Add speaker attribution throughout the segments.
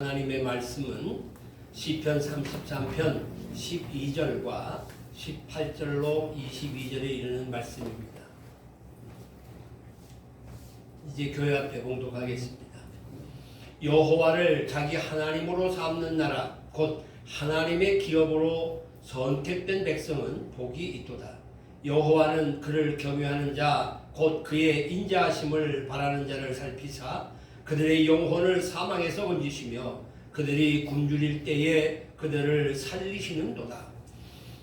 Speaker 1: 하나님의 말씀은 시편 33편 12절과 18절로 22절에 이르는 말씀입니다. 이제 교회 앞에 봉독하겠습니다. 여호와를 자기 하나님으로 삼는 나라 곧 하나님의 기업으로 선택된 백성은 복이 있도다. 여호와는 그를 경외하는 자 곧 그의 인자하심을 바라는 자를 살피사 그들의 영혼을 사망에서 건지시며 그들이 굶주릴 때에 그들을 살리시는도다.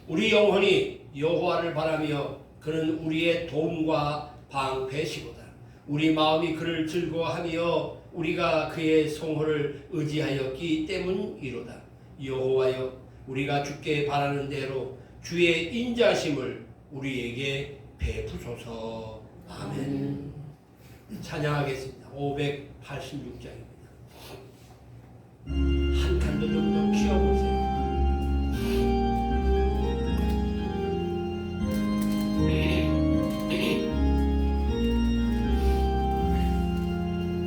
Speaker 1: 우리 영혼이 여호와를 바라며 그는 우리의 도움과 방패시로다. 우리 마음이 그를 즐거워하며 우리가 그의 성호를 의지하였기 때문이로다. 여호와여, 우리가 주께 바라는 대로 주의 인자심을 우리에게 베푸소서. 아멘. 찬양하겠습니다. 586장입니다. 한 칸도 좀 더 키워보세요.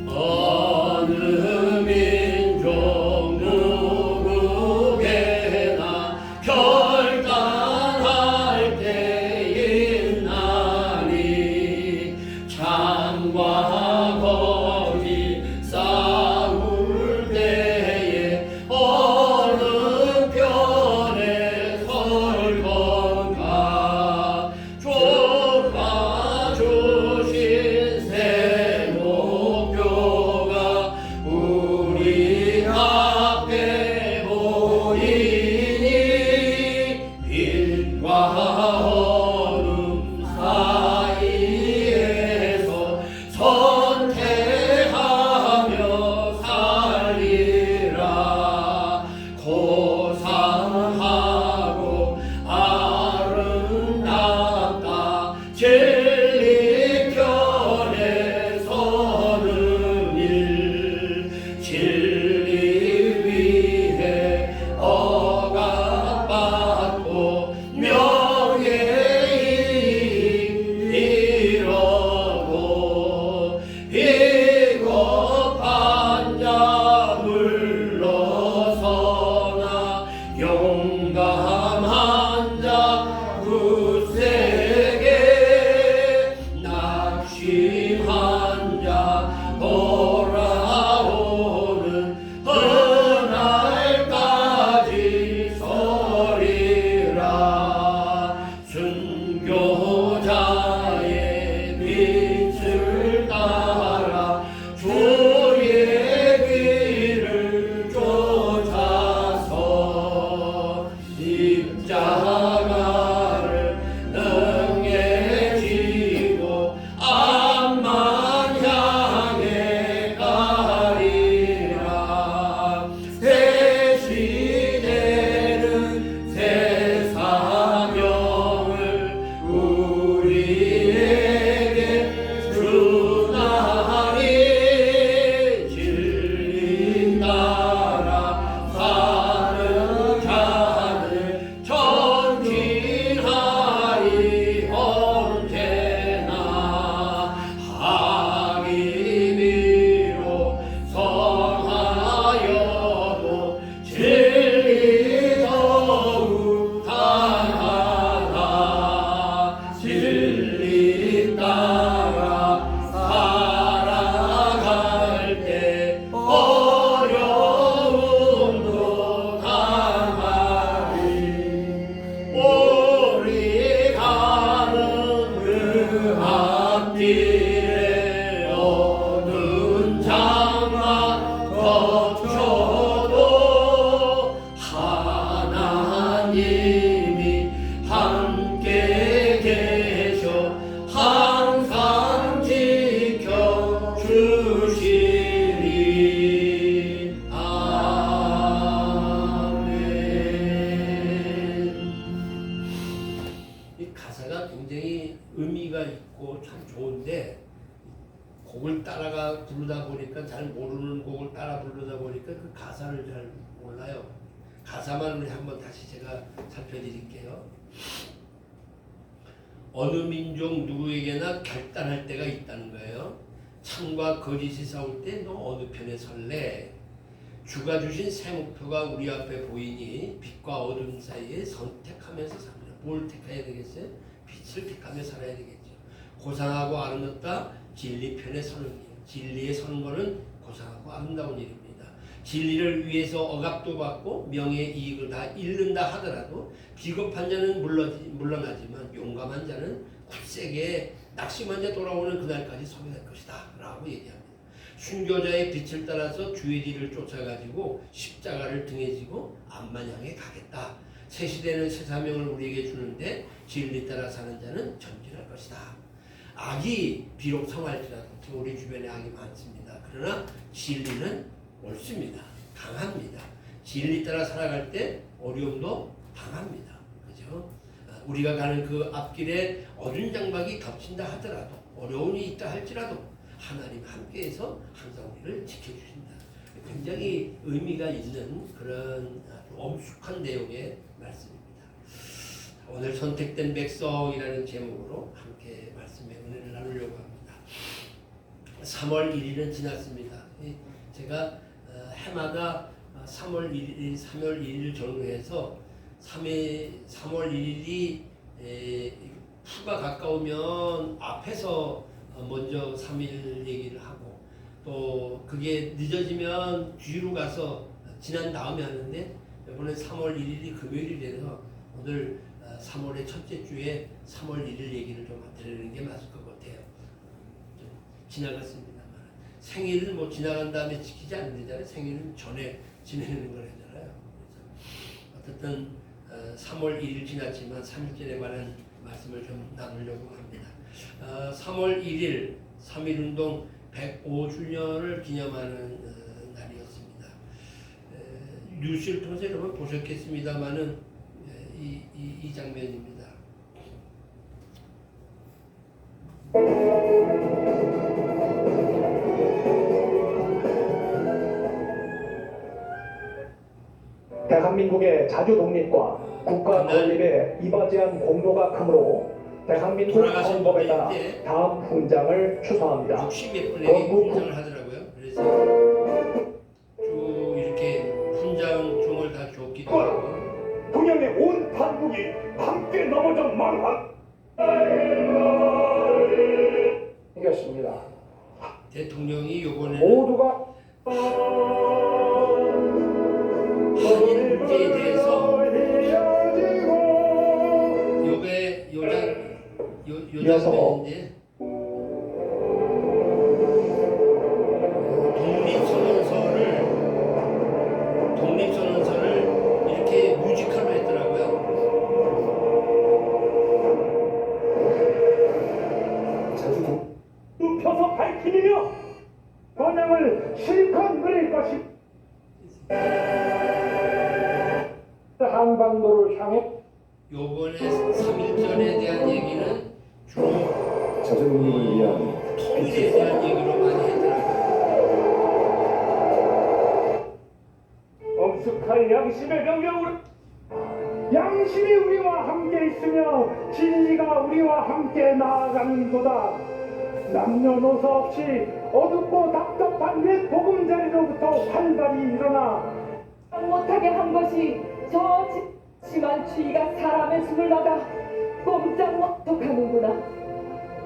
Speaker 1: 어느 민족 누구에게나 결단할 때 있나니 창과 거짓 싸울 때에 어느 편에 설 건가. 주가 주신 새 목표가 우리 앞에 보이니 빛과 어둠 사이에서 선택하며 살리라. 고상하고 아름답다 진리 편에 서는 일. 진리 위해 억압받고 명예를 잃어도 비겁한 자 물러서나 용감한 자 굳세게 낙심한 자 돌아오는 그날까지 서리라. 순교자의 빛을 따라 주의 길을 쫓아서 십자가를 능히 지고 앞만 향해 가리라. 새 시대는 새 사명을 우리에게 주나니 진리 따라 사는 자는 전진하리 언제나. 하기미로 성하여도 진리 더욱 강하다. 진리 따라 살아갈 때 어려움도 당하리. 우리 가는 그 앞길에 어두운 장막 거쳐도 하나님이 함께 계셔 항상 지켜주시리. 아멘. 이 가사가 굉장히 의미가 있고 참 좋은데 곡을 따라가 부르다 보니까 잘 모르는 곡을 따라 부르다 보니까 그 가사를 잘 몰라요. 가사만 우리 한번 다시 제가 살펴드릴게요. 어느 민족 누구에게나 결단할 때가 있다는 거예요. 참과 거짓이 싸울 때 너 어느 편에 설래? 주가 주신 새 목표가 우리 앞에 보이니 빛과 어둠 사이에 선택하면서 삽니다. 뭘 택해야 되겠어요? 빛을 택하며 살아야 되겠죠. 고상하고 아름답다 진리 편에 서는 일. 진리에 서는 것은 고상하고 아름다운 일입니다. 진리를 위해서 억압도 받고 명예의 이익을 다 잃는다 하더라도 비겁한 자는 물러나지만 용감한 자는 굳세게 낙심한 자 돌아오는 그날까지 서게 될 것이다 라고 얘기합니다. 순교자의 빛을 따라서 주의 뒤를 쫓아가지고 십자가를 등에 지고 암만 향해 가겠다. 새 시대는 새 사명을 우리에게 주는데 진리 따라 사는 자는 전진할 것이다. 악이 비록 성할지라도 우리 주변에 악이 많습니다. 그러나 진리는 옳습니다. 강합니다. 진리 따라 살아갈 때 어려움도 당합니다. 그죠? 우리가 가는 그 앞길에 어두운 장막이 덮친다 하더라도 어려움이 있다 할지라도 하나님 함께해서 항상 우리를 지켜주신다. 굉장히 의미가 있는 그런 아주 엄숙한 내용의 말씀입니다. 오늘 선택된 백성이라는 제목으로 함께 말씀의 은혜를 나누려고 합니다. 3월 1일은 지났습니다. 제가 해마다 3월 1일 전후해서 3월 1일이 푸가 가까우면 앞에서 먼저 3일 얘기를 하고 또 그게 늦어지면 뒤로 가서 지난 다음에 하는데 이번에 3월 1일이 금요일이 돼서 오늘 3월의 첫째 주에 3월 1일 얘기를 좀 드리는 게 맞을 것 같아요. 좀 지나갔습니다만 생일은 뭐 지나간 다음에 지키지 않는 데잖아요. 생일은 전에 지내는 거잖아요. 어쨌든 3월 1일 지났지만 3일절에 관한 말씀을 좀 나누려고 합니다. 3월 1일 3.1운동 105주년을 기념하는 날이었습니다. 뉴스를 통해서 여러분 보셨겠습니다만은 이 장면입니다.
Speaker 2: 대한민국의 자주 독립과 국가 건립에 이바지한 공로가 크므로 대한민국 헌법에 따라 다음 훈장을 추서합니다.
Speaker 1: 60몇 분에게 훈장을 하더라고요. 그래서 쭉 이렇게 훈장종을 다 줬기도 하고
Speaker 3: 동양의 온 반국이 함께 넘어져 망한
Speaker 2: 이겼습니다.
Speaker 1: 대통령이 요번에는
Speaker 2: 모두가
Speaker 1: 한일 문제에 대해서 요장면인데 독립선언서를 이렇게 뮤지컬로 했더라고요.
Speaker 3: 눕혀서 밝히며 번영을 실컷 누릴 것이
Speaker 2: 한반도를 향해
Speaker 1: 요번에 3.1절에 대한 얘기는 주로
Speaker 4: 자주독립을 위한
Speaker 1: 통일에 대한 얘기로 많이 하더라고요.
Speaker 3: 엄숙한 양심의 명령으로 양심이 우리와 함께 있으며 진리가 우리와 함께 나아가는도다. 남녀노소 없이 어둡고 답답한 옛 보금자리로부터 활발히 일어나
Speaker 5: 못하게 한 것이 저 심한 추위가 사람의 숨을 막아 꼼짝 못하는구나.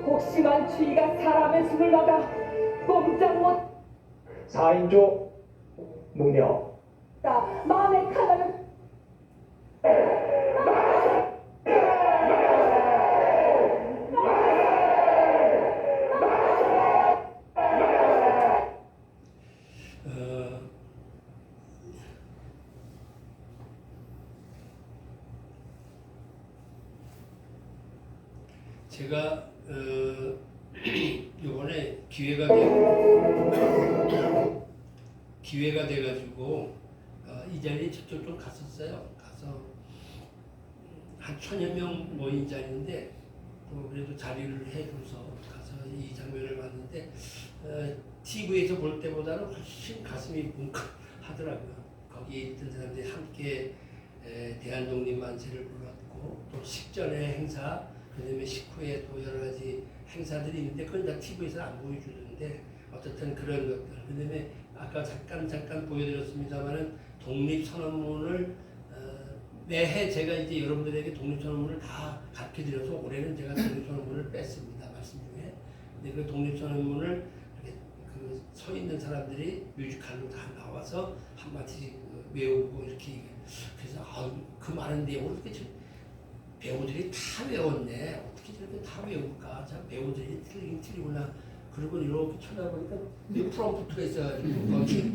Speaker 5: 혹심한 추위가 사람의 숨을 막아 꼼짝 못
Speaker 2: 4인조 묵력
Speaker 5: 마음의 칼날을
Speaker 1: 제가 이번에 기회가 돼가지고 이 자리에 직접 좀 갔었어요. 가서 한 1,000여 명 모인 자리인데 또 그래도 자리를 해줘서 가서 이 장면을 봤는데 TV에서 볼 때보다는 훨씬 가슴이 뭉클하더라고요. 거기 있던 사람들이 함께 대한독립 만세를 불렀고 또 식전의 행사 그다음에 식후에 또 여러 가지 행사들이 있는데 그건 다 TV에서 안 보여주는데 어쨌든 그런 것들 그다음에 아까 잠깐 보여드렸습니다만은 독립선언문을 매해 제가 이제 여러분들에게 독립선언문을 다 가르쳐드려서 올해는 제가 독립선언문을 뺐습니다. 말씀 중에. 근데 그 독립선언문을 이렇게 그 서 있는 사람들이 뮤지컬로 다 나와서 한마디씩 외우고 이렇게 그래서 그 많은 내용을 어떻게 배우들이 다 외웠네. 어떻게 저렇게 다 외울까? 자, 배우들이 틀리긴 틀리구나. 그리고 이렇게 쳐다보니까 프롬프트가 있어가지고 거기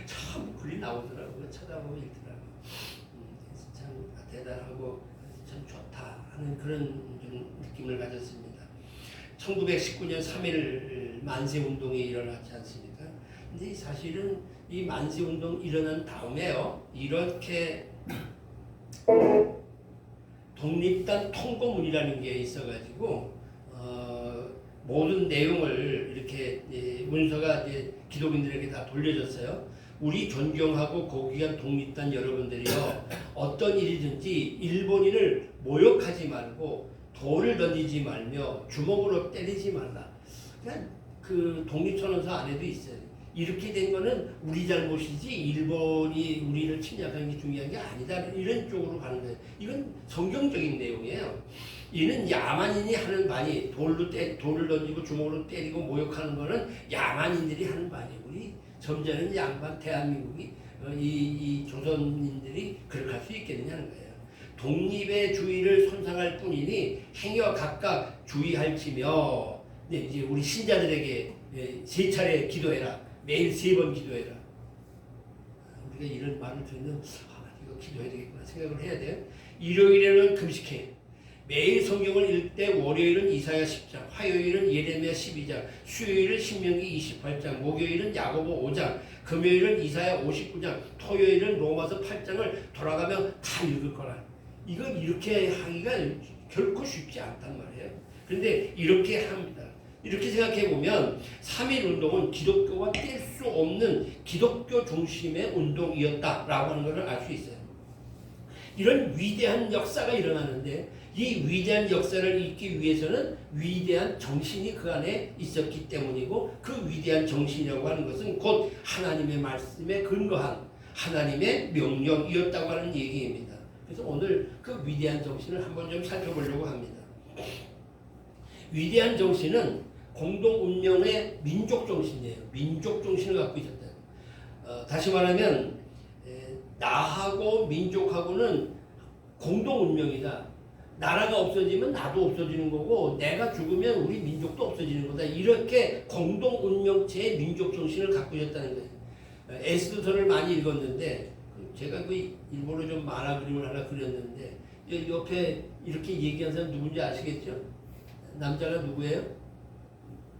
Speaker 1: 참 글이 나오더라고요. 쳐다보고 읽더라고요. 참 대단하고 참 좋다 하는 그런 좀 느낌을 가졌습니다. 1919년 3.1 만세운동이 일어났지 않습니까? 근데 사실은 이 만세운동 일어난 다음에요. 이렇게 독립단 통고문이라는 게 있어가지고 모든 내용을 이렇게 문서가 이제 기독인들에게 다 돌려졌어요. 우리 존경하고 고귀한 독립단 여러분들이요, 어떤 일이든지 일본인을 모욕하지 말고 돌을 던지지 말며 주먹으로 때리지 말라. 그냥 그 독립선언서 안에도 있어요. 이렇게 된 거는 우리 잘못이지 일본이 우리를 침략하는 게 중요한 게 아니다. 이런 쪽으로 가는 거예요. 이건 성경적인 내용이에요. 이는 야만인이 하는 바니, 돌을 던지고 주먹으로 때리고 모욕하는 거는 야만인들이 하는 바니. 우리 점잖은 양반 대한민국이 이 조선인들이 그렇게 할 수 있겠느냐는 거예요. 독립의 주의를 손상할 뿐이니 행여 각각 주의할지며. 네, 이제 우리 신자들에게 3차례 기도해라. 매일 3번 기도해라. 우리가 이런 말을 들으면 이거 기도해야 되겠구나 생각을 해야 돼요. 일요일에는 금식해. 매일 성경을 읽을 때 월요일은 이사야 10장, 화요일은 예레미야 12장, 수요일은 신명기 28장, 목요일은 야고보 5장, 금요일은 이사야 59장, 토요일은 로마서 8장을 돌아가며 다 읽을 거라. 이건 이렇게 하기가 결코 쉽지 않단 말이에요. 그런데 이렇게 합니다. 이렇게 생각해 보면 3.1 운동은 기독교와 뗄 수 없는 기독교 중심의 운동이었다라고 하는 것을 알 수 있어요. 이런 위대한 역사가 일어나는데 이 위대한 역사를 잇기 위해서는 위대한 정신이 그 안에 있었기 때문이고, 그 위대한 정신이라고 하는 것은 곧 하나님의 말씀에 근거한 하나님의 명령이었다고 하는 얘기입니다. 그래서 오늘 그 위대한 정신을 한번 좀 살펴보려고 합니다. 위대한 정신은 공동 운명의 민족 정신이에요. 민족 정신을 갖고 있었다. 다시 말하면 나하고 민족하고는 공동 운명이다. 나라가 없어지면 나도 없어지는 거고, 내가 죽으면 우리 민족도 없어지는 거다. 이렇게 공동 운명체의 민족 정신을 갖고 있었다는 거예요. 에스더서를 많이 읽었는데, 제가 그 일본어로 좀 만화 그림을 하나 그렸는데, 옆에 이렇게 얘기한 사람 누군지 아시겠죠? 남자가 누구예요?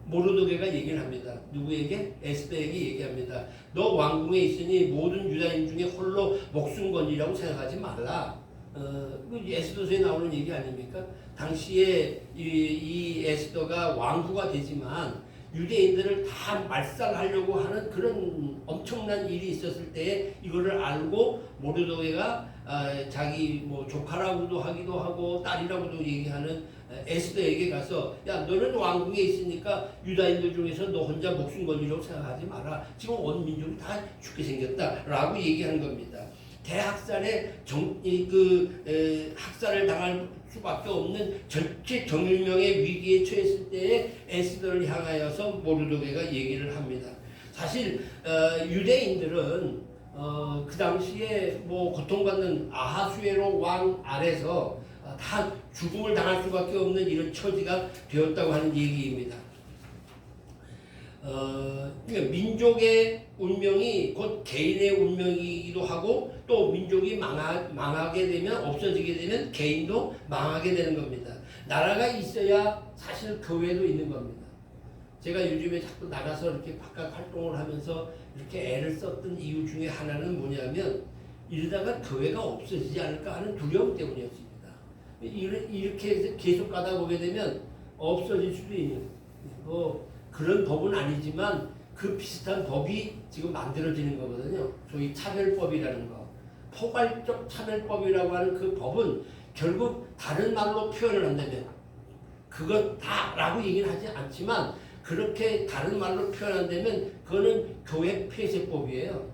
Speaker 1: 모르드게가 얘기를 합니다. 누구에게? 에스더에게 얘기합니다. 너 왕궁에 있으니 모든 유다인 중에 홀로 목숨 건지라고 생각하지 말라. 에스더서에 나오는 얘기 아닙니까? 당시에 이 에스더가 왕후가 되지만 유대인들을 다 말살하려고 하는 그런 엄청난 일이 있었을 때에 이거를 알고 모르드게가 자기 뭐 조카라고도 하기도 하고 딸이라고도 얘기하는 에스더에게 가서, 야, 너는 왕궁에 있으니까 유다인들 중에서 너 혼자 목숨 걸리려고 생각하지 마라. 지금 온 민족이 다 죽게 생겼다라고 얘기하는 겁니다. 대학살에 학살을 당할 수밖에 없는 절체 정일명의 위기에 처했을 때에 에스더를 향하여서 모르드게가 얘기를 합니다. 사실 유대인들은 그 당시에 뭐 고통받는 아하수에로 왕 아래서 다 죽음을 당할 수밖에 없는 이런 처지가 되었다고 하는 얘기입니다. 그러니까 민족의 운명이 곧 개인의 운명이기도 하고, 또 민족이 망하게 되면, 없어지게 되면 개인도 망하게 되는 겁니다. 나라가 있어야 사실 교회도 있는 겁니다. 제가 요즘에 자꾸 나가서 이렇게 바깥 활동을 하면서 이렇게 애를 썼던 이유 중에 하나는 뭐냐면, 이러다가 교회가 없어지지 않을까 하는 두려움 때문이었습니다. 이렇게 계속 가다 보게 되면 없어질 수도 있는, 그런 법은 아니지만 그 비슷한 법이 지금 만들어지는 거거든요. 소위 차별법이라는 거. 포괄적 차별법이라고 하는 그 법은 결국 다른 말로 표현을 한다면 그것 다라고 얘기는 하지 않지만 그렇게 다른 말로 표현한다면 그거는 교회 폐쇄법이에요.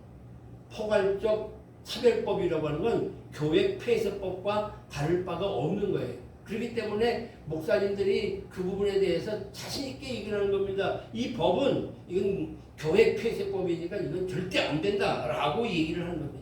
Speaker 1: 포괄적 차별법이라고 하는 건 교회 폐쇄법과 다를 바가 없는 거예요. 그렇기 때문에 목사님들이 그 부분에 대해서 자신 있게 얘기를 하는 겁니다. 이 법은 이건 교회 폐쇄법이니까 이건 절대 안 된다라고 얘기를 하는 겁니다.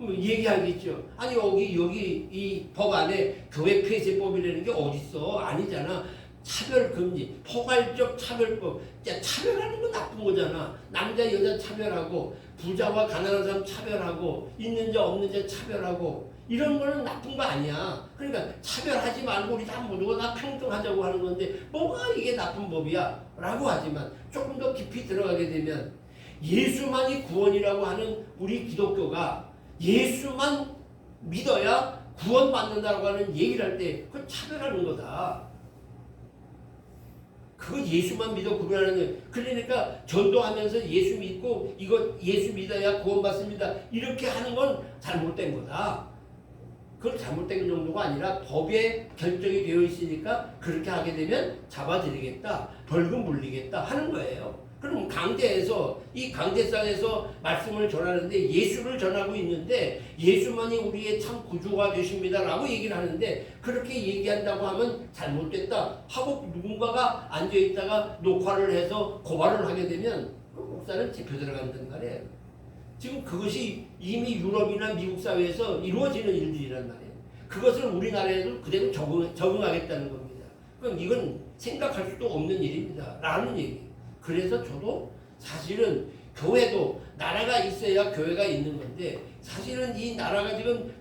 Speaker 1: 얘기하겠죠. 아니 여기 이 법 안에 교회 폐쇄법이라는 게 어딨어? 아니잖아. 차별금지, 포괄적 차별법. 야, 차별하는 건 나쁜 거잖아. 남자 여자 차별하고 부자와 가난한 사람 차별하고 있는 자 없는 자 차별하고 이런 거는 나쁜 거 아니야. 그러니까 차별하지 말고 우리 다 모두가 다 평등하자고 하는 건데 뭐가 이게 나쁜 법이야? 라고 하지만 조금 더 깊이 들어가게 되면 예수만이 구원이라고 하는 우리 기독교가 예수만 믿어야 구원받는다고 하는 얘기를 할 때 그건 차별하는 거다. 그거 예수만 믿어 구별하는 거예요. 그러니까 전도하면서 예수 믿고 이거 예수 믿어야 구원받습니다. 이렇게 하는 건 잘못된 거다. 그건 잘못된 정도가 아니라 법에 결정이 되어 있으니까 그렇게 하게 되면 잡아들이겠다. 벌금 물리겠다 하는 거예요. 그럼 강대에서 이 강대상에서 말씀을 전하는데 예수를 전하고 있는데 예수만이 우리의 참 구주가 되십니다라고 얘기를 하는데 그렇게 얘기한다고 하면 잘못됐다 하고 누군가가 앉아있다가 녹화를 해서 고발을 하게 되면 그 목사는 집혀 들어간단 말이에요. 지금 그것이 이미 유럽이나 미국 사회에서 이루어지는 일들이란 말이에요. 그것을 우리나라에도 그대로 적응하겠다는 겁니다. 그럼 이건 생각할 수도 없는 일입니다. 라는 얘기예요. 그래서 저도 사실은 교회도 나라가 있어야 교회가 있는 건데 사실은 이 나라가 지금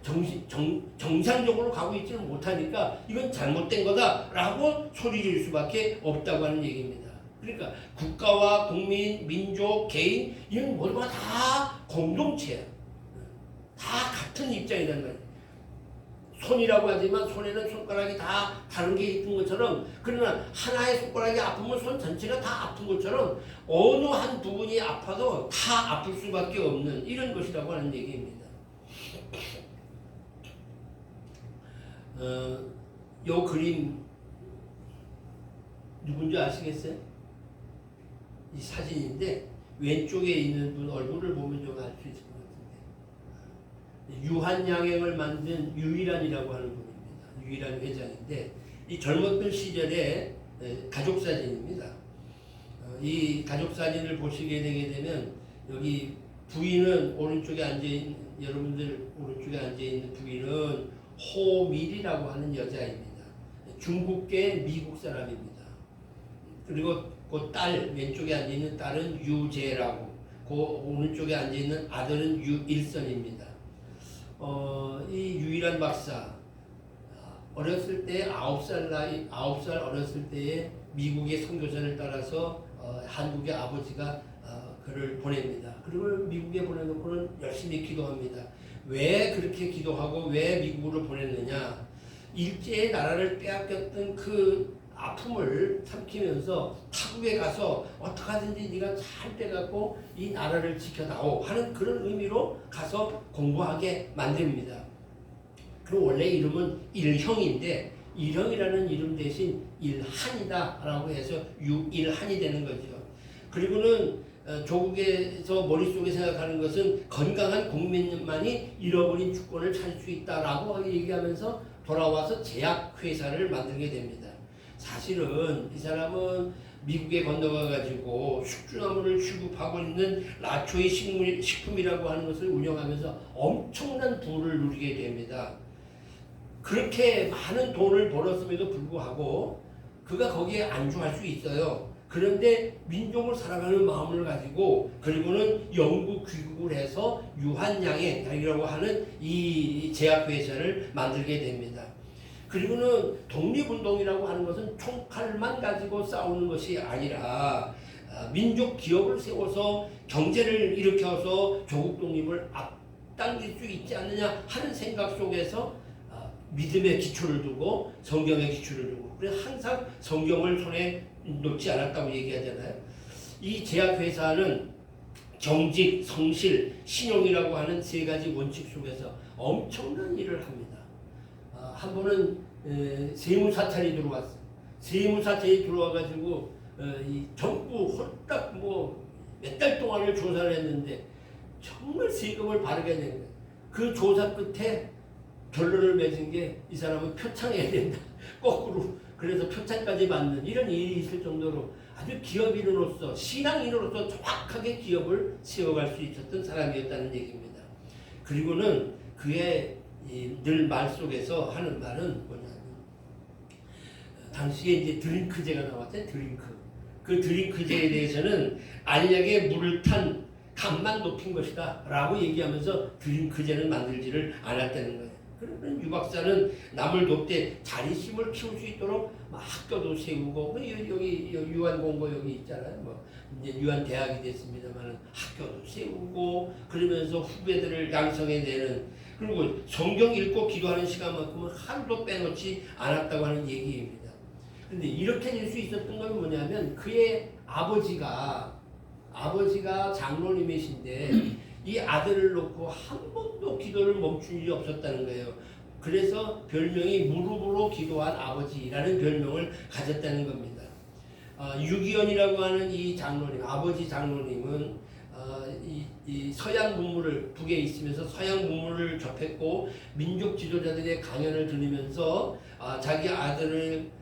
Speaker 1: 정상적으로 가고 있지는 못하니까 이건 잘못된 거다라고 소리 질 수밖에 없다고 하는 얘기입니다. 그러니까 국가와 국민, 민족, 개인 이런 모두가 다 공동체야. 다 같은 입장이란 말이야. 손이라고 하지만 손에는 손가락이 다 다른 게 있는 것처럼 그러나 하나의 손가락이 아프면 손 전체가 다 아픈 것처럼 어느 한 부분이 아파도 다 아플 수밖에 없는 이런 것이라고 하는 얘기입니다. 요 그림 누군지 아시겠어요? 이 사진인데 왼쪽에 있는 분 얼굴을 보면 좀 알 수 있을 것 같은데 유한양행을 만든 유일한이라고 하는 분입니다. 유일한 회장인데 이 젊었던 시절의 가족 사진입니다. 이 가족 사진을 보시게 되게 되면 여기 부인은 오른쪽에 앉아있는 여러분들 오른쪽에 앉아있는 부인은 호밀이라고 하는 여자입니다. 중국계 미국 사람입니다. 그리고 그 딸 왼쪽에 앉아있는 딸은 유재라고 그 오른쪽에 앉아있는 아들은 유일선입니다. 이 유일한 박사 어렸을 때 9살 어렸을 때에 미국의 선교사를 따라서 한국의 아버지가 그를 보냅니다. 그리고 미국에 보내놓고는 열심히 기도합니다. 왜 그렇게 기도하고 왜 미국으로 보냈느냐? 일제의 나라를 빼앗겼던 그 아픔을 삼키면서 타국에 가서 어떻게 하든지 네가 잘 돼갖고 이 나라를 지켜다오 하는 그런 의미로 가서 공부하게 만듭니다. 그리고 원래 이름은 일형인데 일형이라는 이름 대신 일한이다 라고 해서 유일한이 되는 거죠. 그리고는 조국에서 머릿속에 생각하는 것은 건강한 국민만이 잃어버린 주권을 찾을 수 있다라고 얘기하면서 돌아와서 제약회사를 만들게 됩니다. 사실은 이 사람은 미국에 건너가 가지고 숙주나무를 취급하고 있는 라초이 식품이라고 하는 것을 운영하면서 엄청난 부를 누리게 됩니다. 그렇게 많은 돈을 벌었음에도 불구하고 그가 거기에 안주할 수 있어요. 그런데 민족을 사랑하는 마음을 가지고 그리고는 영국 귀국을 해서 유한양행이라고 하는 이 제약회사를 만들게 됩니다. 그리고는 독립운동이라고 하는 것은 총칼만 가지고 싸우는 것이 아니라 민족 기업을 세워서 경제를 일으켜서 조국 독립을 앞당길 수 있지 않느냐 하는 생각 속에서 믿음의 기초를 두고 성경의 기초를 두고 그래서 항상 성경을 손에 놓지 않았다고 얘기하잖아요. 이 제약회사는 정직, 성실, 신용이라고 하는 세 가지 원칙 속에서 엄청난 일을 합니다. 한 번은 세무사찰이 들어왔어요. 세무사찰이 들어와가지고 이 전부 홀딱 뭐 몇 달 동안을 조사를 했는데 정말 세금을 바르게 낸 거예요. 그 조사 끝에 결론을 맺은 게 이 사람은 표창해야 된다. 거꾸로. 그래서 표창까지 받는 이런 일이 있을 정도로 아주 기업인으로서 신앙인으로서 정확하게 기업을 세워갈 수 있었던 사람이었다는 얘기입니다. 그리고는 그의 늘 말 속에서 하는 말은 뭐냐면 당시에 이제 드링크제가 나왔잖아요. 드링크. 그 드링크제에 대해서는 알약에 물을 탄 값만 높인 것이다 라고 얘기하면서 드링크제는 만들지를 않았다는 거예요. 그러면 유 박사는 남을 돕되 자립심을 키울 수 있도록 학교도 세우고 여기 유한공고 여기 있잖아요. 뭐 이제 유한대학이 됐습니다만 학교도 세우고 그러면서 후배들을 양성해내는 그리고 성경 읽고 기도하는 시간만큼은 하루도 빼놓지 않았다고 하는 얘기입니다. 근데 이렇게 될 수 있었던 건 뭐냐면 그의 아버지가 장로님이신데 이 아들을 놓고 한 번도 기도를 멈춘 일이 없었다는 거예요. 그래서 별명이 무릎으로 기도한 아버지라는 별명을 가졌다는 겁니다. 유기현이라고 하는 이 장로님, 아버지 장로님은 이 서양 문물을 북에 있으면서 서양 문물을 접했고 민족 지도자들의 강연을 들으면서 자기 아들을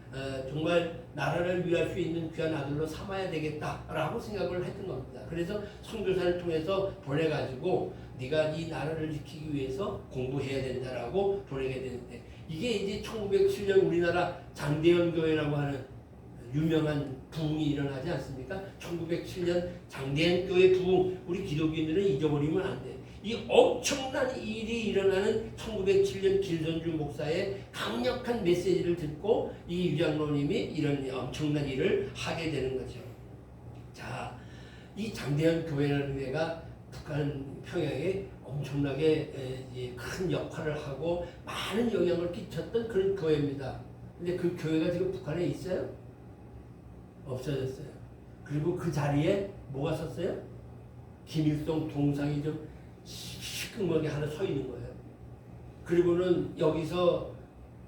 Speaker 1: 정말 나라를 위할 수 있는 귀한 아들로 삼아야 되겠다라고 생각을 했던 겁니다. 그래서 선교사를 통해서 보내가지고 네가 이 나라를 지키기 위해서 공부해야 된다라고 보내게 되는데 이게 이제 1907년 우리나라 장대현 교회라고 하는 유명한 부흥이 일어나지 않습니까? 1907년 장대현 교회 부흥 우리 기독교인들은 잊어버리면 안 돼. 이 엄청난 일이 일어나는 1907년 길선주 목사의 강력한 메시지를 듣고 이 유장로님이 이런 엄청난 일을 하게 되는 거죠. 자, 이 장대현 교회라는 데가 북한 평양에 엄청나게 큰 역할을 하고 많은 영향을 끼쳤던 그런 교회입니다. 근데 그 교회가 지금 북한에 있어요? 없어졌어요. 그리고 그 자리에 뭐가 섰어요? 김일성 동상이 좀 시끌하게 하나 서 있는 거예요. 그리고는 여기서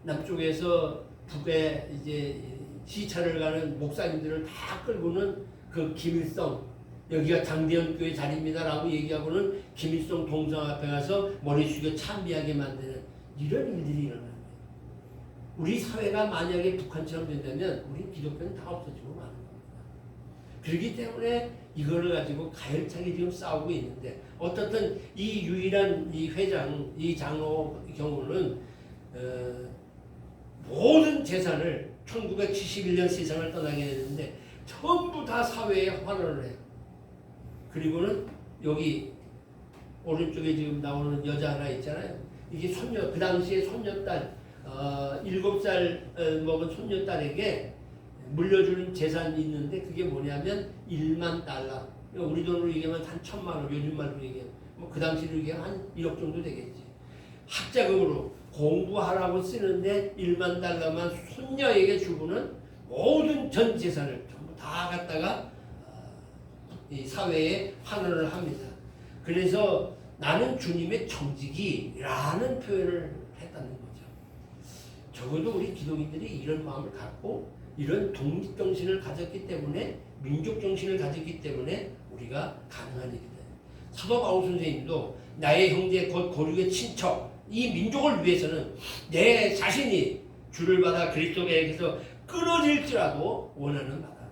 Speaker 1: 남쪽에서 북에 이제 시차를 가는 목사님들을 다 끌고는 그 김일성 여기가 장대현 교회 자리입니다라고 얘기하고는 김일성 동상 앞에 가서 머리 숙여 참배하게 만드는 이런 일들이 일어나는 거예요. 우리 사회가 만약에 북한처럼 된다면 우리 기독교는 다 없어지고 마는 겁니다. 그렇기 때문에 이거를 가지고 가열차게 지금 싸우고 있는데 어떻든 이 유일한 이 회장, 이 장로 경우는 모든 재산을 1971년 세상을 떠나게 됐는데 전부 다 사회에 환원을 해요. 그리고는 여기 오른쪽에 지금 나오는 여자 하나 있잖아요. 이게 손녀, 그 당시에 손녀딸 7살 먹은 손녀딸에게 물려주는 재산이 있는데 그게 뭐냐면 1만 달러. 우리 돈으로 얘기하면 한 1,000만 원, 요즘 말로 얘기하면 뭐 그 당시로 얘기하면 한 1억 정도 되겠지. 학자금으로 공부하라고 쓰는데 1만 달러만 손녀에게 주고는 모든 전 재산을 전부 다 갖다가 이 사회에 환원을 합니다. 그래서 나는 주님의 청지기라는 표현을 했다는 거죠. 적어도 우리 기독인들이 이런 마음을 갖고 이런 독립정신을 가졌기 때문에 민족정신을 가졌기 때문에 우리가 가능한 일이다. 사도 바울 선생님도 나의 형제 곧 고륙의 친척 이 민족을 위해서는 내 자신이 주를 받아 그리스도에게서 끊어질지라도 원하는 바다.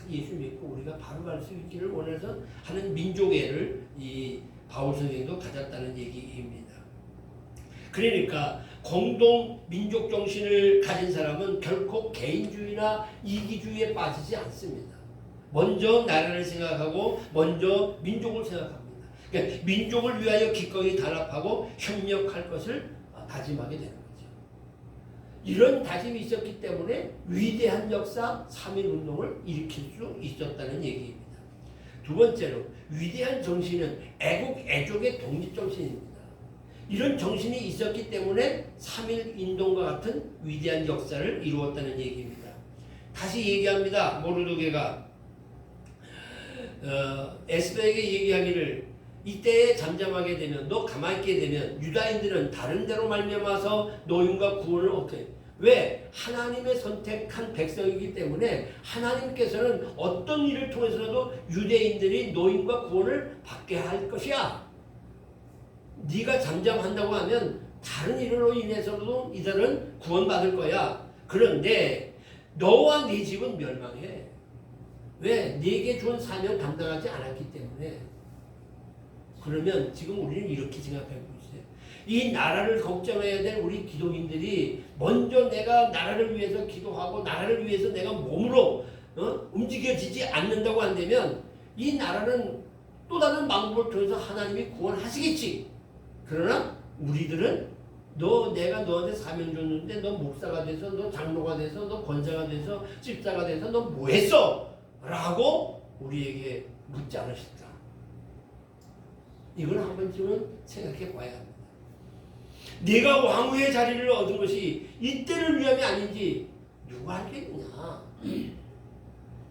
Speaker 1: 예수 믿고 우리가 바로 갈 수 있기를 원해서 하는 민족애를 이 바울 선생님도 가졌다는 얘기입니다. 그러니까 공동 민족 정신을 가진 사람은 결코 개인주의나 이기주의에 빠지지 않습니다. 먼저 나라를 생각하고 먼저 민족을 생각합니다. 그러니까 민족을 위하여 기꺼이 단합하고 협력할 것을 다짐하게 되는 거죠. 이런 다짐이 있었기 때문에 위대한 역사 3.1운동을 일으킬 수 있었다는 얘기입니다. 두 번째로 위대한 정신은 애국, 애족의 독립정신입니다. 이런 정신이 있었기 때문에 3.1운동과 같은 위대한 역사를 이루었다는 얘기입니다. 다시 얘기합니다. 모르드게가 에스더에게 얘기하기를 이때에 잠잠하게 되면 너 가만히 있게 되면 유다인들은 다른 데로 말미암아서 노임과 구원을 얻게 왜? 하나님의 선택한 백성이기 때문에 하나님께서는 어떤 일을 통해서라도 유대인들이 노임과 구원을 받게 할 것이야. 네가 잠잠한다고 하면 다른 일로 인해서도 이들은 구원받을 거야. 그런데 너와 네 집은 멸망해. 왜? 네게 준 사명 감당하지 않았기 때문에. 그러면 지금 우리는 이렇게 생각하고 있어요. 이 나라를 걱정해야 될 우리 기독인들이 먼저 내가 나라를 위해서 기도하고 나라를 위해서 내가 몸으로 움직여지지 않는다고 한다면 이 나라는 또 다른 방법을 통해서 하나님이 구원하시겠지. 그러나 우리들은 내가 너한테 사명 줬는데 너 목사가 돼서 너 장로가 돼서 너 권사가 돼서 집사가 돼서 너 뭐 했어? 라고 우리에게 묻지 않으실까. 이걸 한 번쯤은 생각해 봐야 합니다. 네가 왕후의 자리를 얻은 것이 이때를 위함이 아닌지 누가 알겠느냐.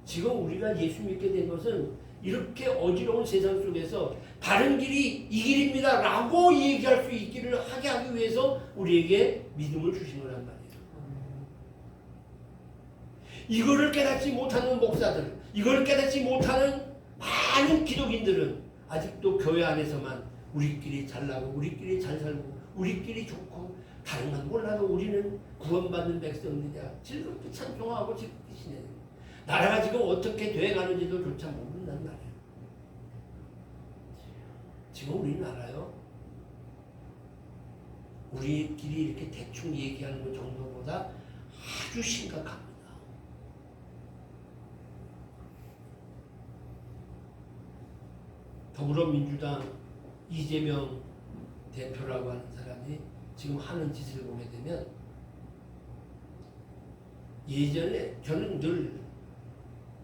Speaker 1: 지금 우리가 예수 믿게 된 것은 이렇게 어지러운 세상 속에서 바른 길이 이 길입니다 라고 얘기할 수 있기를 하게 하기 위해서 우리에게 믿음을 주신 거란 말이에요. 이거를 깨닫지 못하는 목사들, 이걸 깨닫지 못하는 많은 기독인들은 아직도 교회 안에서만 우리끼리 잘나고 우리끼리 잘 살고 우리끼리 좋고 다른 건 몰라도 우리는 구원받는 백성들이야. 즐겁게 찬송하고 즐겁게 지내는 나라가 지금 어떻게 돼가는지도 조차 모른단 말이에요. 지금 우리는 알아요. 우리끼리 이렇게 대충 얘기하는 것 정도보다 아주 심각합니다. 더불어민주당 이재명 대표라고 하는 사람이 지금 하는 짓을 보게 되면 예전에 저는 늘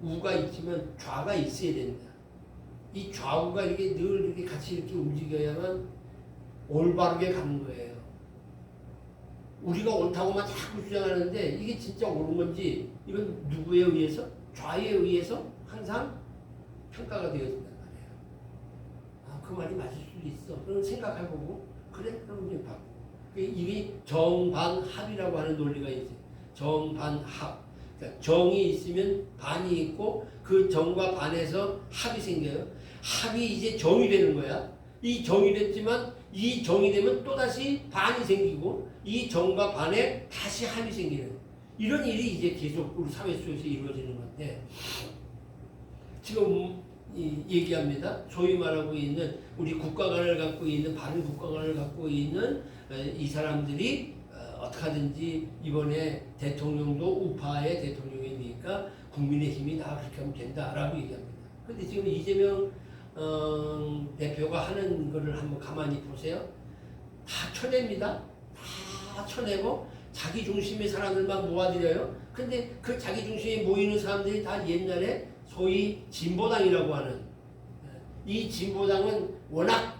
Speaker 1: 우가 있지만 좌가 있어야 된다. 이 좌우가 이렇게 늘 이렇게 같이 이렇게 움직여야만 올바르게 가는 거예요. 우리가 옳다고만 자꾸 주장하는데 이게 진짜 옳은 건지 이건 누구에 의해서? 좌에 의해서 항상 평가가 되어진단 말이에요. 그 말이 맞을 수도 있어. 그럼 생각해보고 그래? 그럼 이제 바꾸고. 이게 정반합이라고 하는 논리가 있어요. 정반합. 그러니까 정이 있으면 반이 있고 그 정과 반에서 합이 생겨요. 합이 이제 정이 되는 거야. 이 정이 됐지만 이 정이 되면 또다시 반이 생기고 이 정과 반에 다시 합이 생기는 이런 일이 이제 계속 우리 사회 속에서 이루어지는 건데 지금 얘기합니다. 소위 말하고 있는 우리 국가관을 갖고 있는 바른 국가관을 갖고 있는 이 사람들이 어떻게 하든지 이번에 대통령도 우파의 대통령이니까 국민의힘이 다 그렇게 하면 된다라고 얘기합니다. 근데 지금 이재명 대표가 하는 거를 한번 가만히 보세요. 다 쳐냅니다. 다 쳐내고 자기 중심의 사람들만 모아들여요. 근데 그 자기 중심에 모이는 사람들이 다 옛날에 소위 진보당이라고 하는 이 진보당은 워낙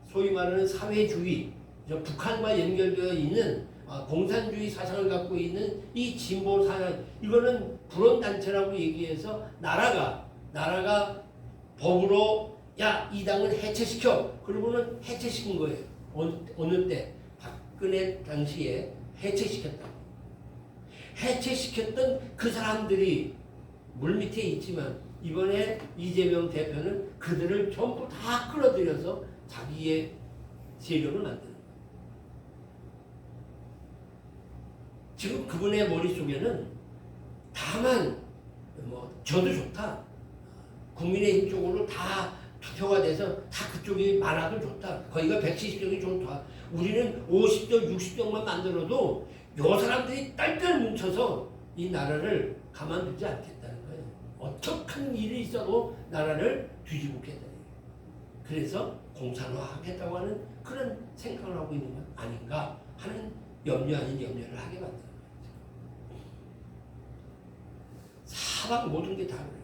Speaker 1: 소위 말하는 사회주의, 북한과 연결되어 있는 공산주의 사상을 갖고 있는 이 진보 사상, 이거는 불온단체라고 얘기해서 나라가 법으로 야, 이 당은 해체시켜. 그러고는 해체시킨 거예요. 어느 때? 박근혜 당시에 해체시켰다. 해체시켰던 그 사람들이 물밑에 있지만 이번에 이재명 대표는 그들을 전부 다 끌어들여서 자기의 세력을 만드는 거예요. 지금 그분의 머릿속에는 다만 저도 좋다. 국민의힘 쪽으로 다 투표가 돼서 다 그쪽이 많아도 좋다. 거기가 170석이 좋다. 우리는 50석, 60석만 만들어도 요 사람들이 딸딸 뭉쳐서 이 나라를 가만두지 않겠다는 거예요. 어떻게 일이 있어도 나라를 뒤집겠다. 그래서 공산화하겠다고 하는 그런 생각을 하고 있는 건 아닌가 하는 염려 아닌 염려를 하게 만드는 거예요. 사방 모든 게 다 그래요.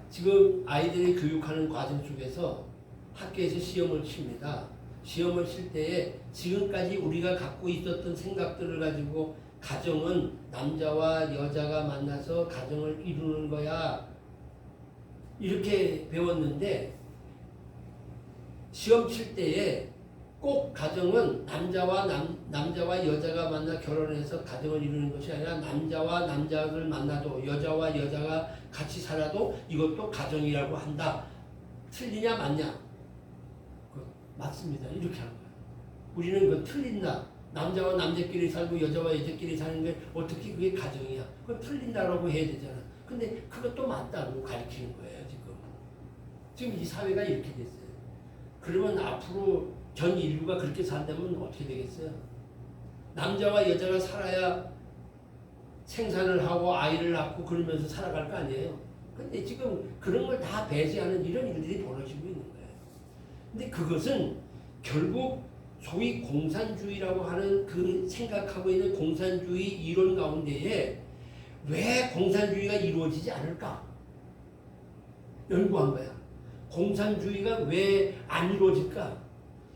Speaker 1: 지금 아이들이 교육하는 과정 속에서 학교에서 시험을 칩니다. 시험을 칠 때에 지금까지 우리가 갖고 있었던 생각들을 가지고 가정은 남자와 여자가 만나서 가정을 이루는 거야. 이렇게 배웠는데 시험 칠 때에 꼭 가정은 남자와 여자가 만나 결혼해서 가정을 이루는 것이 아니라 남자와 남자를 만나도 여자와 여자가 같이 살아도 이것도 가정이라고 한다. 틀리냐 맞냐? 맞습니다. 이렇게 하는 거예요. 우리는 그 틀린다. 남자와 남자끼리 살고 여자와 여자끼리 사는 게 어떻게 그게 가정이야? 그건 틀린다라고 해야 되잖아. 근데 그것도 맞다고 가르치는 거예요. 지금 이 사회가 이렇게 됐어요. 그러면 앞으로 전 인류가 그렇게 산다면 어떻게 되겠어요? 남자와 여자가 살아야 생산을 하고 아이를 낳고 그러면서 살아갈 거 아니에요. 근데 지금 그런 걸 다 배제하는 이런 일들이 벌어지고 있는 거예요. 근데 그것은 결국 소위 공산주의라고 하는 그 생각하고 있는 공산주의 이론 가운데에 왜 공산주의가 이루어지지 않을까? 연구한 거야. 공산주의가 왜 안 이루어질까?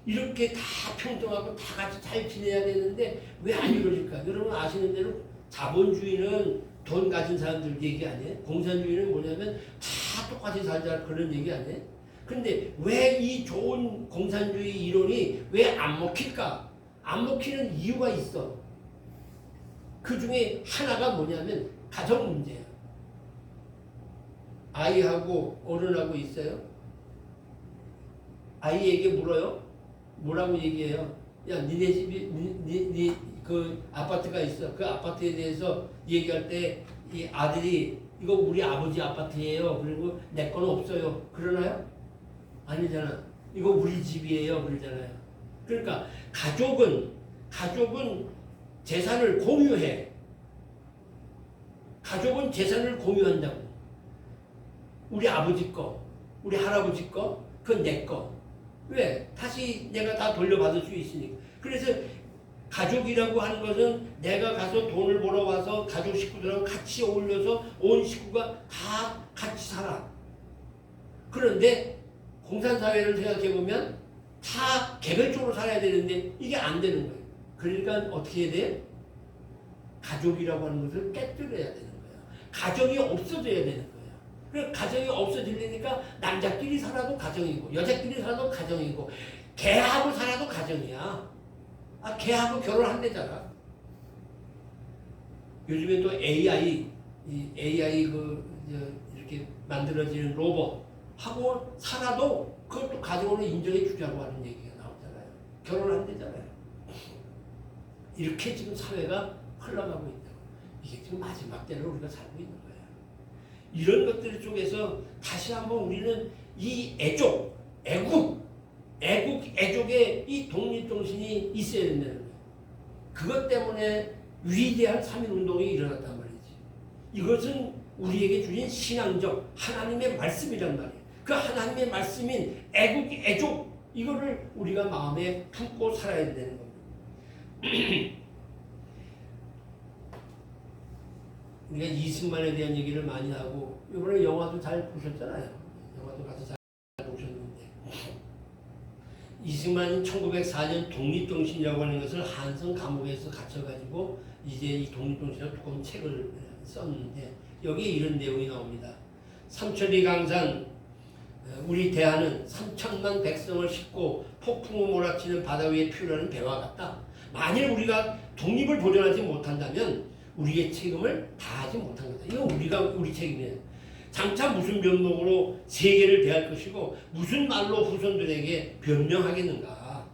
Speaker 1: 이렇게 다 평등하고 다 같이 잘 지내야 되는데 왜 안 이루어질까? 여러분 아시는 대로 자본주의는 돈 가진 사람들 얘기 아니에요? 공산주의는 뭐냐면 다 똑같이 살자 그런 얘기 아니에요? 근데 왜 이 좋은 공산주의 이론이 왜 안 먹힐까? 안 먹히는 이유가 있어. 그 중에 하나가 뭐냐면 가정 문제야. 아이하고 어른하고 있어요. 아이에게 물어요. 뭐라고 얘기해요? 야, 니네 집이 그 아파트가 있어. 그 아파트에 대해서 얘기할 때 이 아들이 이거 우리 아버지 아파트예요. 그리고 내 건 없어요. 그러나요? 아니잖아. 이거 우리 집이에요. 그러잖아요. 그러니까 가족은 재산을 공유해. 가족은 재산을 공유한다고. 우리 아버지 거, 우리 할아버지 거, 그건 내 거. 왜? 다시 내가 다 돌려받을 수 있으니까. 그래서 가족이라고 하는 것은 내가 가서 돈을 벌어와서 가족 식구들하고 같이 어울려서 온 식구가 다 같이 살아. 그런데 공산사회를 생각해보면 다 개별적으로 살아야 되는데 이게 안 되는 거예요. 그러니까 어떻게 해야 돼요? 가족이라고 하는 것을 깨뜨려야 되는 거예요. 가정이 없어져야 되는 거예요. 그 가정이 없어지려니까 남자끼리 살아도 가정이고 여자끼리 살아도 가정이고 개하고 살아도 가정이야. 아, 개하고 결혼한대잖아. 요즘에 또 AI 이렇게 만들어지는 로봇하고 살아도 그것도 가정으로 인정해 주자고 하는 얘기가 나오잖아요. 결혼한대잖아요. 이렇게 지금 사회가 흘러가고 있다고. 이게 지금 마지막 때를 우리가 살고 있는 거예요. 이런 것들 쪽에서 다시 한번 우리는 이 애국의 이 독립정신이 있어야 된다는 거예요. 그것 때문에 위대한 3.1운동이 일어났단 말이지. 이것은 우리에게 주신 신앙적 하나님의 말씀이란 말이에요. 그 하나님의 말씀인 애국, 이거를 우리가 마음에 품고 살아야 되는 겁니다. 우리가 이승만에 대한 얘기를 많이 하고 이번에 영화도 잘 보셨잖아요. 영화도 가서 잘 보셨는데 이승만이 1904년 독립정신이라고 하는 것을 한성 감옥에서 갇혀가지고 이제 이 독립정신이라고 두꺼운 책을 썼는데 여기에 이런 내용이 나옵니다. 삼천리 강산 우리 대하는 3천만 백성을 싣고 폭풍우 몰아치는 바다 위에 피우라는 배와 같다. 만일 우리가 독립을 보존하지 못한다면 우리의 책임을 다하지 못한 거다. 이거 우리 책임이에요. 장차 무슨 면목으로 세계를 대할 것이고 무슨 말로 후손들에게 변명하겠는가.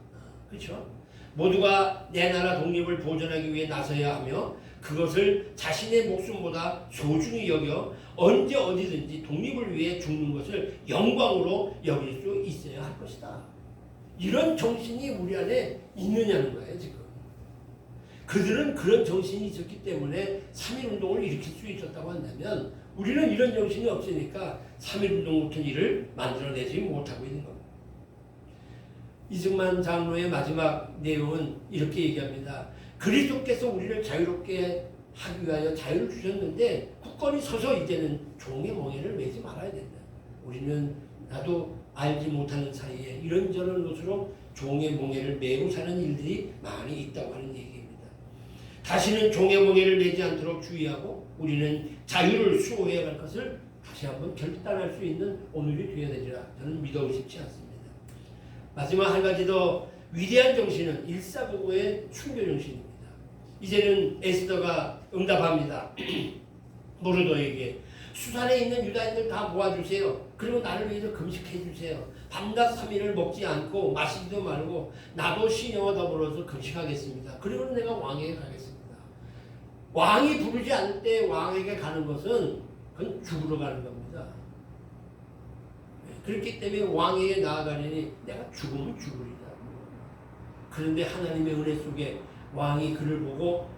Speaker 1: 그렇죠? 모두가 내 나라 독립을 보존하기 위해 나서야 하며 그것을 자신의 목숨보다 소중히 여겨 언제 어디든지 독립을 위해 죽는 것을 영광으로 여길 수 있어야 할 것이다. 이런 정신이 우리 안에 있느냐는 거예요, 지금. 그들은 그런 정신이 있었기 때문에 3.1운동을 일으킬 수 있었다고 한다면 우리는 이런 정신이 없으니까 3.1운동 같은 일을 만들어내지 못하고 있는 겁니다. 이승만 장로의 마지막 내용은 이렇게 얘기합니다. 그리스도께서 우리를 자유롭게 하기 위하여 자유를 주셨는데 굳건히 서서 이제는 종의 멍에를 매지 말아야 된다. 우리는 나도 알지 못하는 사이에 이런저런 것으로 종의 멍에를 매고 사는 일들이 많이 있다고 하는 얘기입니다. 다시는 종의 멍에를 매지 않도록 주의하고 우리는 자유를 수호해야 할 것을 다시 한번 결단할 수 있는 오늘이 되어야 되리라 저는 믿어 의심치 않습니다. 마지막 한 가지 더 위대한 정신은 일사고고의 순교 정신입니다. 이제는 에스더가 응답합니다. 모르도에게 수산에 있는 유다인들 다 모아주세요. 그리고 나를 위해서 금식해 주세요. 밤낮 3일을 먹지 않고 마시지도 말고 나도 시녀와 더불어서 금식하겠습니다. 그리고는 내가 왕에게 가겠습니다. 왕이 부르지 않을 때 왕에게 가는 것은 그건 죽으러 가는 겁니다. 그렇기 때문에 왕에게 나아가려니 내가 죽으면 죽으리라. 그런데 하나님의 은혜 속에 왕이 그를 보고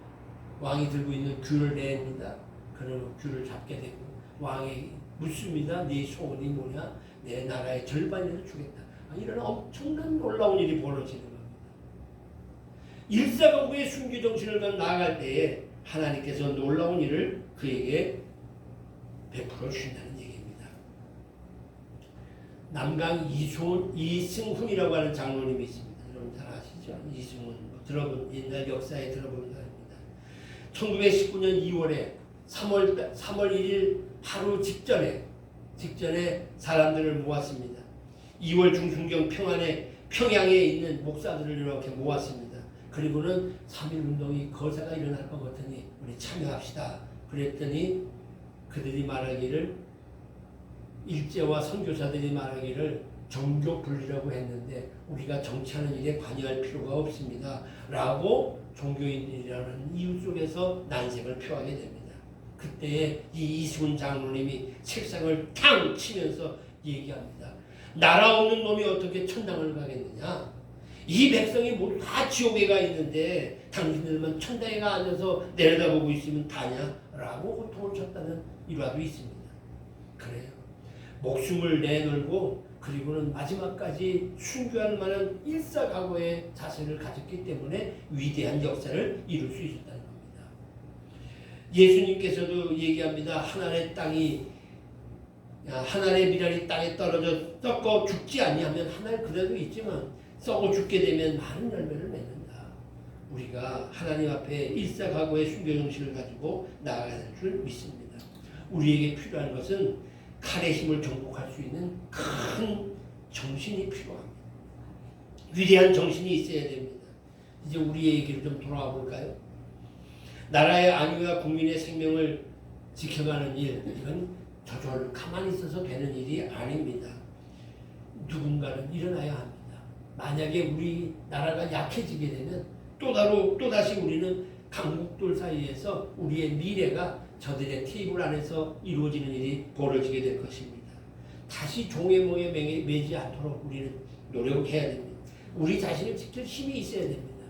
Speaker 1: 왕이 들고 있는 귤을 내립니다. 그러면 귤을 잡게 되고 왕이 묻습니다. 네 소원이 뭐냐? 내 나라의 절반을 주겠다. 이런 엄청난 놀라운 일이 벌어지는 겁니다. 일사고고의 순교 정신을 가지고 나아갈 때에 하나님께서 놀라운 일을 그에게 베풀어 주신다는 얘기입니다. 남강 이승훈이라고 하는 장로님이 있습니다. 여러분 잘 아시죠? 이승훈 들어본 옛날 역사에 들어본 사람입니다. 1919년 2월에 3월 1일 하루 직전에 사람들을 모았습니다. 2월 중순경 평양에 있는 목사들을 이렇게 모았습니다. 그리고는 3.1운동이 거사가 일어날 것 같으니 우리 참여합시다. 그랬더니 그들이 말하기를 일제와 선교사들이 말하기를 종교 분리라고 했는데 우리가 정치하는 일에 관여할 필요가 없습니다. 라고 종교인들이라는 이유 속에서 난색을 표하게 됩니다. 그때에 이 이승훈 장로님이 책상을 탕 치면서 얘기합니다. 나라 없는 놈이 어떻게 천당을 가겠느냐? 이 백성이 모두 다 지옥에 가 있는데 당신들만 천당에 가 앉아서 내려다보고 있으면 다냐? 라고 호통을 쳤다는 일화도 있습니다. 그래요. 목숨을 내놓고 그리고는 마지막까지 순교할 만한 일사각오의 자세를 가졌기 때문에 위대한 역사를 이룰 수 있었다는 겁니다. 예수님께서도 얘기합니다. 하늘의 미랄이 땅에 떨어져 썩어 죽지 아니하면 하늘 그대로 있지만 썩어 죽게 되면 많은 열매를 맺는다. 우리가 하나님 앞에 일사각오의 순교 정신을 가지고 나아가는 줄 믿습니다. 우리에게 필요한 것은 칼의 힘을 정복할 수 있는 큰 정신이 필요합니다. 위대한 정신이 있어야 됩니다. 이제 우리의 얘기를 좀 돌아와 볼까요? 나라의 안위와 국민의 생명을 지켜가는 일, 이건 저절로 가만히 있어서 되는 일이 아닙니다. 누군가는 일어나야 합니다. 만약에 우리 나라가 약해지게 되면 또다시 우리는 강국들 사이에서 우리의 미래가 저들의 테이블 안에서 이루어지는 일이 벌어지게 될 것입니다. 다시 종의 몽에 매지 않도록 우리는 노력해야 됩니다. 우리 자신을 지킬 힘이 있어야 됩니다.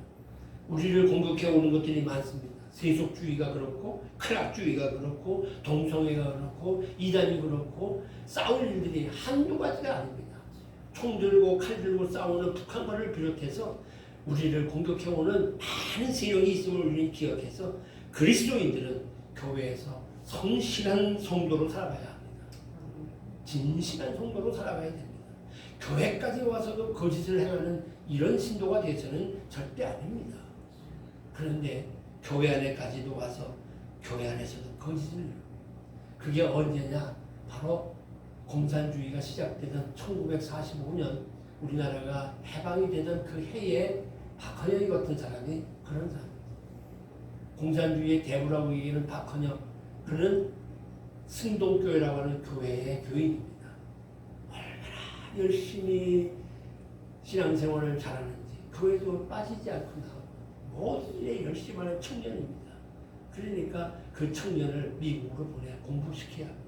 Speaker 1: 우리를 공격해 오는 것들이 많습니다. 세속주의가 그렇고 크락주의가 그렇고 동성애가 그렇고 이단이 그렇고 싸울 일들이 한두 가지가 아닙니다. 총 들고 칼 들고 싸우는 북한과를 비롯해서 우리를 공격해 오는 많은 세력이 있음을 우리는 기억해서 그리스도인들은 교회에서 성실한 성도로 살아가야 합니다. 진실한 성도로 살아가야 됩니다. 교회까지 와서도 거짓을 행하는 이런 신도가 되어서는 절대 아닙니다. 그런데 교회 안에까지도 와서 교회 안에서도 거짓을 그게 언제냐? 바로 공산주의가 시작되던 1945년 우리나라가 해방이 되던 그 해에 박헌영 같은 사람이 그런 사람입니다. 공산주의의 대부라고 얘기하는 박헌영, 그는 승동교회라고 하는 교회의 교인입니다. 얼마나 열심히 신앙생활을 잘하는지 교회도 빠지지 않고 나오고 모든 일에 열심히 하는 청년입니다. 그러니까 그 청년을 미국으로 보내 공부시켜야 합니다.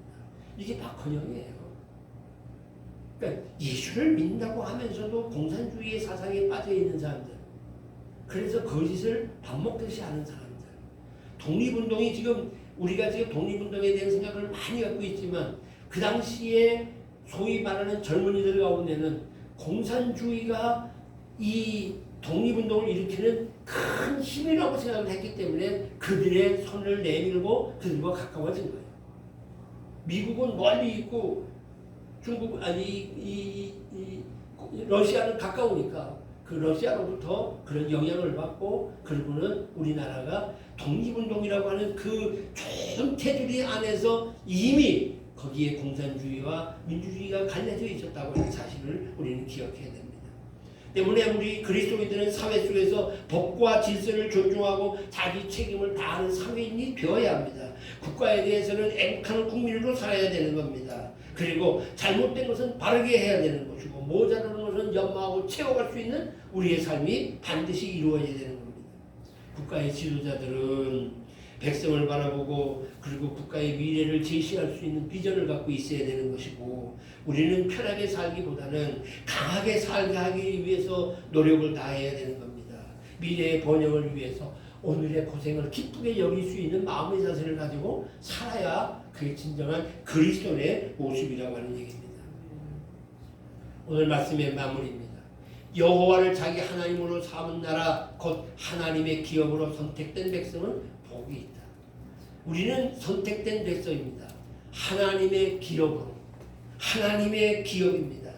Speaker 1: 이게 박헌영이에요. 그러니까 예수를 믿는다고 하면서도 공산주의의 사상에 빠져있는 사람들, 그래서 거짓을 밥 먹듯이 하는 사람들, 독립운동이 우리가 지금 독립운동에 대한 생각을 많이 갖고 있지만 그 당시에 소위 말하는 젊은이들 가운데는 공산주의가 이 독립운동을 일으키는 큰 힘이라고 생각을 했기 때문에 그들의 손을 내밀고 그들과 가까워진 거예요. 미국은 멀리 있고 러시아는 가까우니까 그 러시아로부터 그런 영향을 받고 그리고는 우리나라가 독립운동이라고 하는 그 좋은 테두리 안에서 이미 거기에 공산주의와 민주주의가 갈려져 있었다고 하는 사실을 우리는 기억해야 됩니다. 때문에 우리 그리스도인들은 사회 속에서 법과 질서를 존중하고 자기 책임을 다하는 사회인이 되어야 합니다. 국가에 대해서는 애국하는 국민으로 살아야 되는 겁니다. 그리고 잘못된 것은 바르게 해야 되는 것이고 모자라는 것은 연마하고 채워갈 수 있는 우리의 삶이 반드시 이루어져야 되는 겁니다. 국가의 지도자들은 백성을 바라보고 그리고 국가의 미래를 제시할 수 있는 비전을 갖고 있어야 되는 것이고 우리는 편하게 살기보다는 강하게 살게 하기 위해서 노력을 다해야 되는 겁니다. 미래의 번영을 위해서 오늘의 고생을 기쁘게 여길 수 있는 마음의 자세를 가지고 살아야 그게 진정한 그리스도인의 모습이라고 하는 얘기입니다. 오늘 말씀의 마무리입니다. 여호와를 자기 하나님으로 삼은 나라 곧 하나님의 기업으로 선택된 백성은 복이 있다. 우리는 선택된 백성입니다. 하나님의 기업으로 하나님의 기업입니다.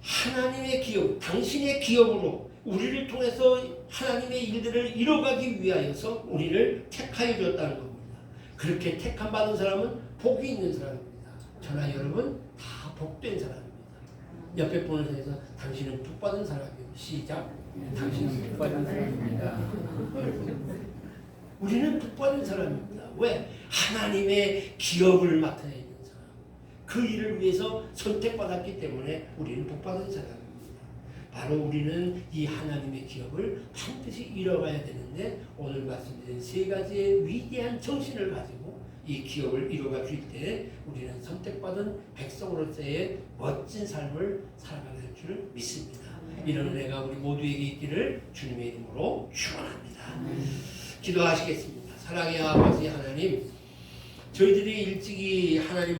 Speaker 1: 하나님의 기업, 당신의 기업으로 우리를 통해서 하나님의 일들을 이뤄가기 위하여서 우리를 택하여 줬다는 겁니다. 그렇게 택함 받은 사람은 복이 있는 사람입니다. 저나 여러분 다 복된 사람입니다. 옆에 보는 사람에서 당신은 복 받은 사람이에요. 시작. 당신은 복 받은 사람입니다. 우리는 복 받은 사람입니다. 왜? 하나님의 기업을 맡아야 있는 사람. 그 일을 위해서 선택받았기 때문에 우리는 복 받은 사람입니다. 바로 우리는 이 하나님의 기업을 반드시 이뤄가야 되는데 오늘 말씀드린 세 가지의 위대한 정신을 가지고 이 기업을 이뤄갈 수 있을 때 우리는 선택받은 백성으로서의 멋진 삶을 살아가게 될 줄 믿습니다. 이런 은혜가 우리 모두에게 있기를 주님의 이름으로 축원합니다. 기도하시겠습니다. 사랑의 아버지 하나님, 저희들이 일찍이 하나님